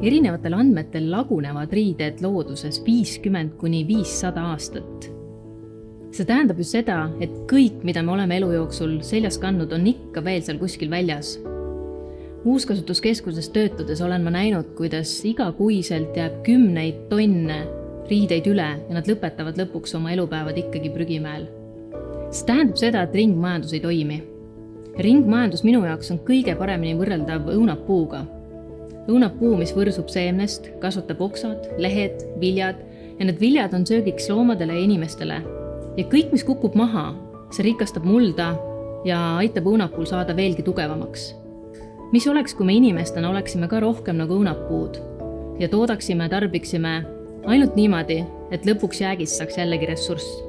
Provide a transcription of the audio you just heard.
Erinevatel andmetel lagunevad riided looduses 50 kuni 500 aastat. See tähendab ju seda, et kõik, mida me oleme elu jooksul seljas kandnud, on ikka veel seal kuskil väljas. Uuskasutuskeskuses töötades olen ma näinud, kuidas igakuiselt jääb 10 tonne riideid üle ja nad lõpetavad lõpuks oma elupäevad ikkagi prügimäel. See tähendab seda, et ringmajandus ei toimi. Ringmajandus minu jaoks on kõige paremini võrreldav õunapuuga. Õunapuu, mis võrsub seemnest, kasvatab oksad, lehed, viljad ja need viljad on söögiks loomadele ja inimestele. Ja kõik, mis kukub maha, see rikastab mulda ja aitab õunapuul saada veelgi tugevamaks. Mis oleks, kui me inimestena oleksime ka rohkem nagu õunapuud ja toodaksime, tarbiksime ainult niimoodi, et lõpuks jäägist saaks jällegi ressurss.